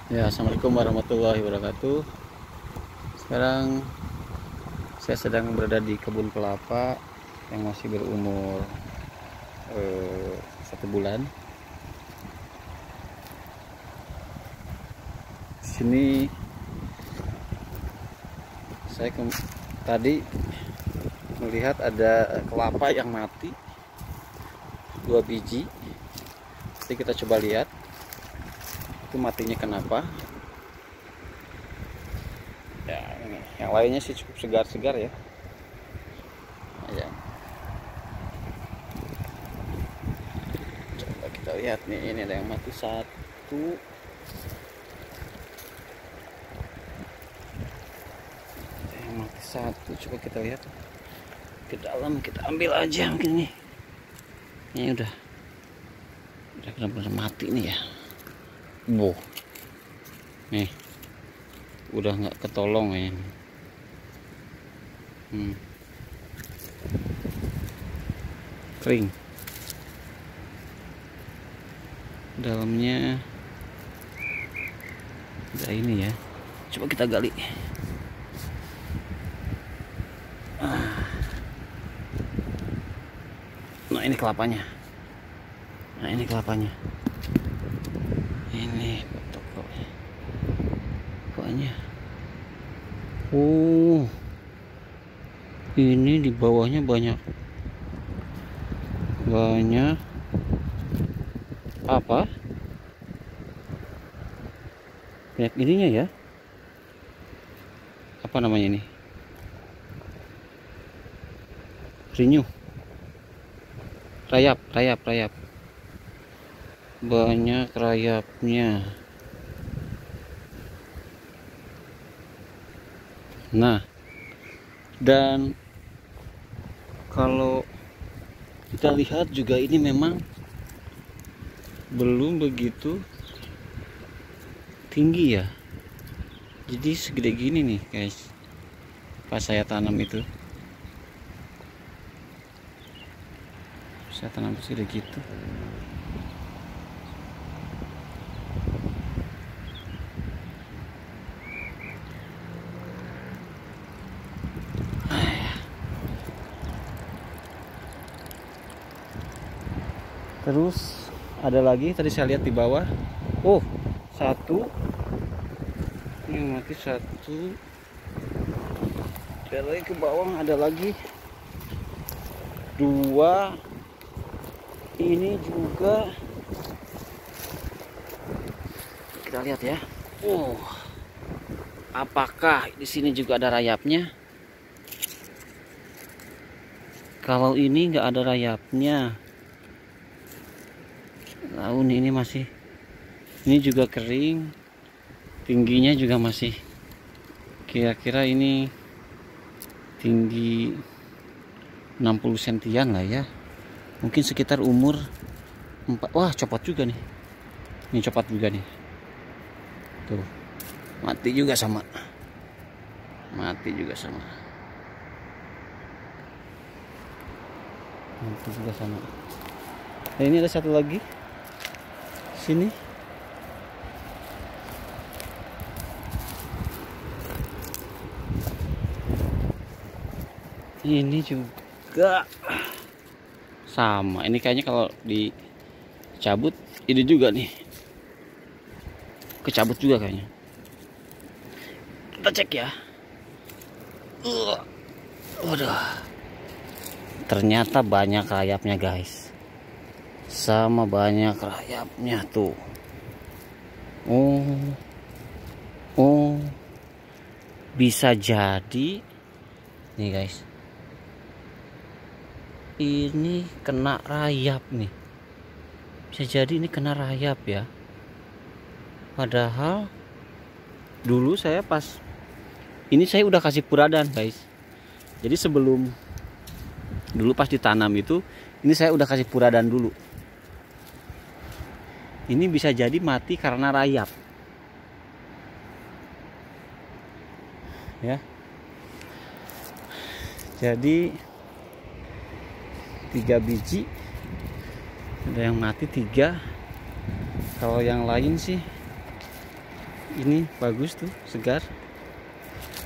Ya, assalamualaikum warahmatullahi wabarakatuh. Sekarang saya sedang berada di kebun kelapa yang masih berumur 1 bulan. Di sini saya tadi melihat ada kelapa yang mati 2 biji. Nanti kita coba lihat itu matinya kenapa. Ya, ini yang lainnya sih cukup segar-segar ya. Ya, coba kita lihat nih, ini ada yang mati satu, ada yang mati satu. Coba kita lihat ke dalam, kita ambil aja mungkin nih. Ini udah benar-benar mati nih ya. Boh, nih udah nggak ketolong ya. Kering dalamnya, ada ini ya. Coba kita gali. Nah, ini kelapanya. Ini pokoknya. Oh, ini di bawahnya banyak apa? Banyak ininya ya. Apa namanya ini? Rinyuh. Rayap. Banyak rayapnya. Nah, dan kalau kita lihat juga ini memang belum begitu tinggi ya. Jadi segede gini nih guys, pas saya tanam itu. Saya tanam segede gitu. Terus ada lagi tadi saya lihat di bawah. Oh, satu. Ini mati satu. Ada lagi ke bawah, ada lagi 2. Ini juga kita lihat ya. Oh, apakah di sini juga ada rayapnya? Kalau ini nggak ada rayapnya, daun ini masih, ini juga kering, tingginya juga masih kira-kira ini tinggi 60 sentian lah ya, mungkin sekitar umur 4. Wah, copot juga nih, ini copot juga nih tuh, mati juga sama. Nah, ini ada satu lagi sini. Ini juga sama. Ini kayaknya kalau dicabut ini juga nih, kecabut juga kayaknya. Kita cek ya. Waduh, ternyata banyak rayapnya guys, sama banyak rayapnya tuh. Oh, bisa jadi nih guys, ini kena rayap nih. Bisa jadi ini kena rayap ya. Padahal dulu saya pas ini saya udah kasih puradan guys. Jadi sebelum dulu pas ditanam itu, ini saya udah kasih puradan dulu. Ini bisa jadi mati karena rayap ya. Jadi 3 biji, ada yang mati 3. Kalau yang lain sih ini bagus tuh, segar.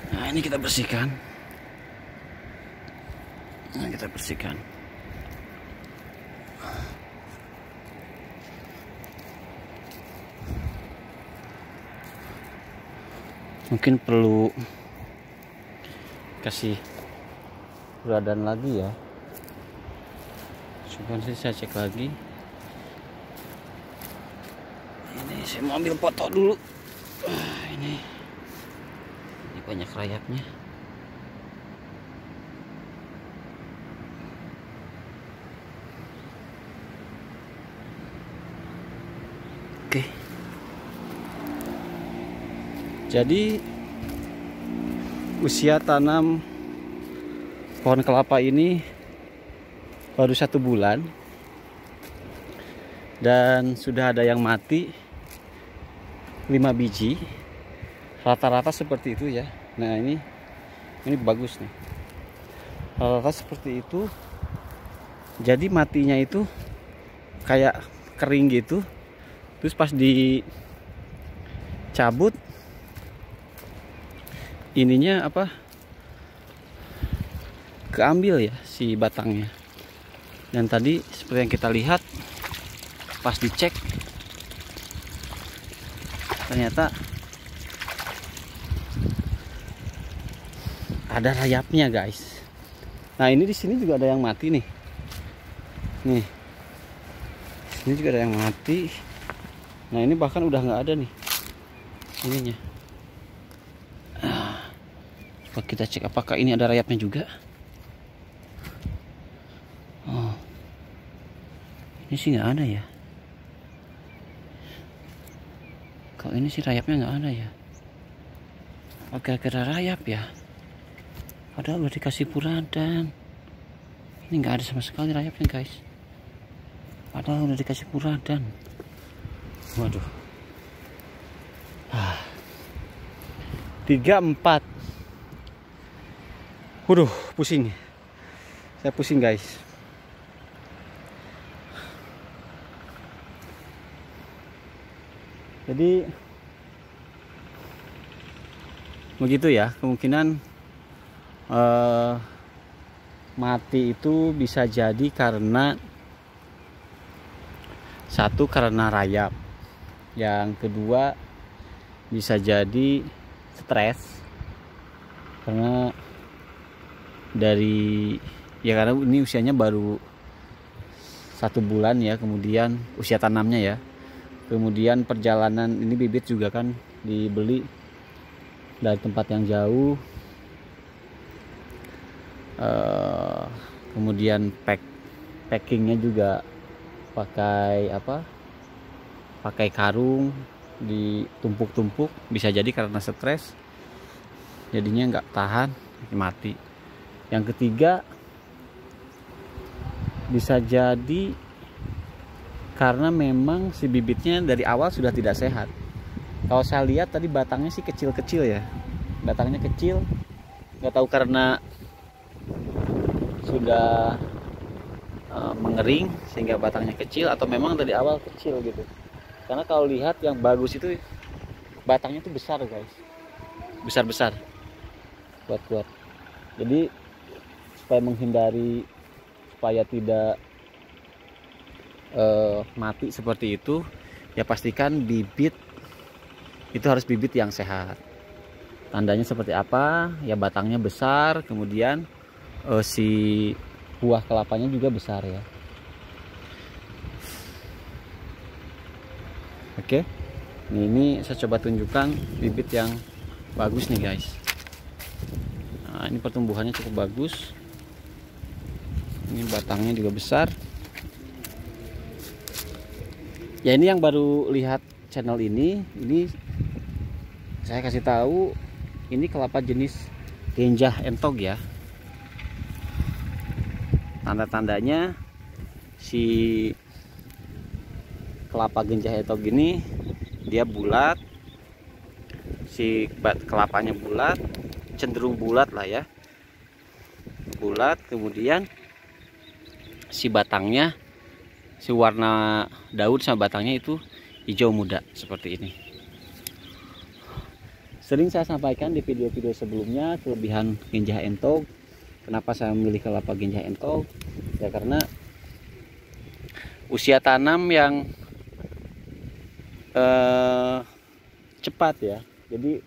Nah ini kita bersihkan. Mungkin perlu kasih buradan lagi ya. Coba nanti saya cek lagi. Ini saya mau ambil foto dulu. Ini banyak rayapnya. Oke. Jadi usia tanam pohon kelapa ini baru 1 bulan dan sudah ada yang mati 5 biji. Rata-rata seperti itu ya. Nah ini bagus nih. Rata-rata seperti itu. Jadi matinya itu kayak kering gitu. Terus pas dicabut ininya apa, keambil ya si batangnya. Dan tadi seperti yang kita lihat pas dicek ternyata ada rayapnya guys. Nah ini di sini juga ada yang mati nih. Nih, sini juga ada yang mati. Nah ini bahkan udah nggak ada nih ininya. Coba kita cek apakah ini ada rayapnya juga. Oh, ini sih nggak ada ya. Kalau ini sih rayapnya nggak ada ya. Oke, kira rayap ya. Padahal udah dikasih buradan. Ini nggak ada sama sekali rayapnya guys. Padahal udah dikasih buradan. Waduh. 3, 4. Waduh, pusing. Saya pusing guys. Jadi begitu ya, kemungkinan mati itu bisa jadi karena satu, karena rayap. Yang kedua bisa jadi stres karena karena ini usianya baru 1 bulan ya, kemudian usia tanamnya ya, kemudian perjalanan ini bibit juga kan dibeli dari tempat yang jauh, kemudian packingnya juga pakai karung ditumpuk-tumpuk, bisa jadi karena stres jadinya nggak tahan mati. Yang ketiga bisa jadi karena memang si bibitnya dari awal sudah tidak sehat. Kalau saya lihat tadi batangnya sih kecil-kecil ya, batangnya kecil, nggak tahu karena sudah mengering sehingga batangnya kecil atau memang dari awal kecil gitu. Karena kalau lihat yang bagus itu batangnya itu besar guys, besar-besar, kuat-kuat. Jadi supaya tidak mati seperti itu ya, pastikan bibit itu harus bibit yang sehat. Tandanya seperti apa ya, batangnya besar, kemudian si buah kelapanya juga besar ya. Oke, ini saya coba tunjukkan bibit yang bagus nih guys. Nah, ini pertumbuhannya cukup bagus. Ini batangnya juga besar. Ya ini yang baru lihat channel ini saya kasih tahu ini kelapa jenis Genjah Entog ya. Tanda-tandanya si kelapa Genjah Entog ini dia bulat, si kelapanya bulat, cenderung bulat lah ya, bulat, kemudian si batangnya, si warna daun sama batangnya itu hijau muda seperti ini. Sering saya sampaikan di video-video sebelumnya kelebihan Genjah Entok. Kenapa saya memilih kelapa Genjah Entok? Ya karena usia tanam yang cepat ya. Jadi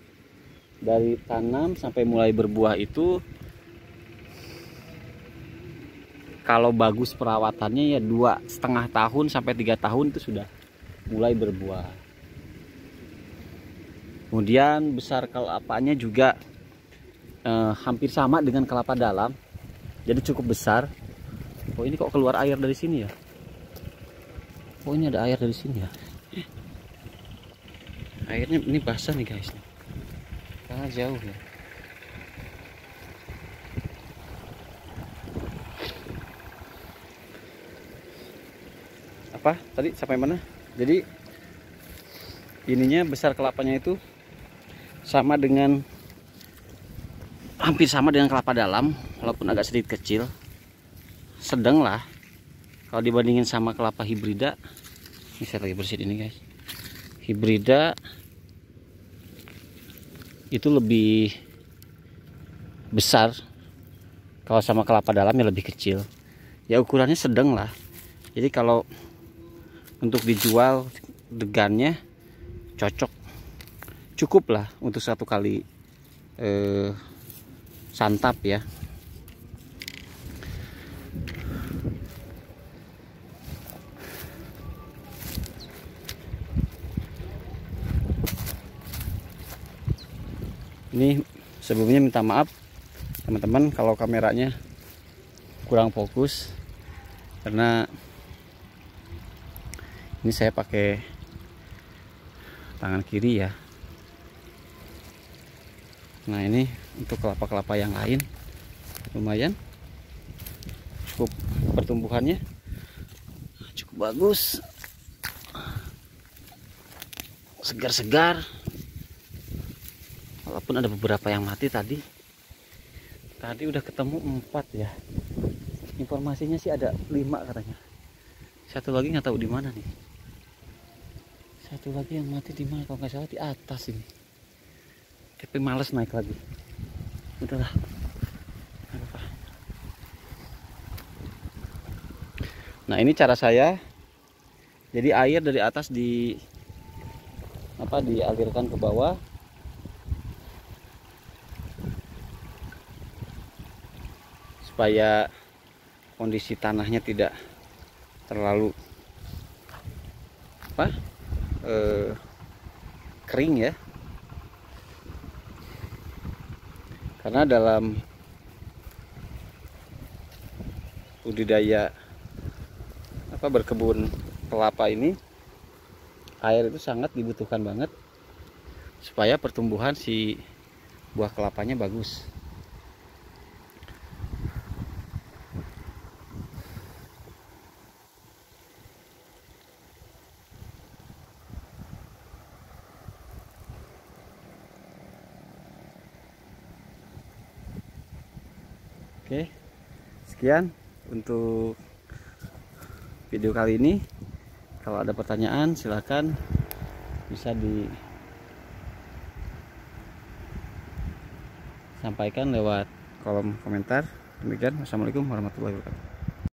dari tanam sampai mulai berbuah itu kalau bagus perawatannya ya 2,5 tahun sampai 3 tahun itu sudah mulai berbuah. Kemudian besar kelapanya juga hampir sama dengan kelapa dalam, jadi cukup besar. Oh ini kok keluar air dari sini ya? Oh ini ada air dari sini ya? Airnya ini basah nih guys, karena jauh ya. Apa tadi sampai mana? Jadi ininya besar kelapanya itu sama dengan, hampir sama dengan kelapa dalam, walaupun agak sedikit kecil, sedang lah kalau dibandingin sama kelapa hibrida. Ini saya lagi bersihin ini guys, hibrida itu lebih besar, kalau sama kelapa dalamnya lebih kecil. Ya ukurannya sedang lah. Jadi kalau untuk dijual degannya cocok, cukup lah untuk satu kali santap ya. Ini sebelumnya minta maaf teman-teman kalau kameranya kurang fokus, karena ini saya pakai tangan kiri ya. Nah ini untuk kelapa-kelapa yang lain lumayan cukup, pertumbuhannya cukup bagus, segar-segar. Walaupun ada beberapa yang mati tadi udah ketemu 4 ya. Informasinya sih ada 5 katanya. Satu lagi nggak tahu di mana nih. Satu lagi yang mati di mana, kalau nggak salah di atas ini. Tapi males naik lagi. Udahlah. Apa-apa. Nah ini cara saya. Jadi air dari atas dialirkan ke bawah. Supaya kondisi tanahnya tidak terlalu kering ya. Karena dalam budidaya berkebun kelapa ini, air itu sangat dibutuhkan banget supaya pertumbuhan si buah kelapanya bagus. Oke, sekian untuk video kali ini. Kalau ada pertanyaan silahkan bisa disampaikan lewat kolom komentar. Demikian, wassalamualaikum warahmatullahi wabarakatuh.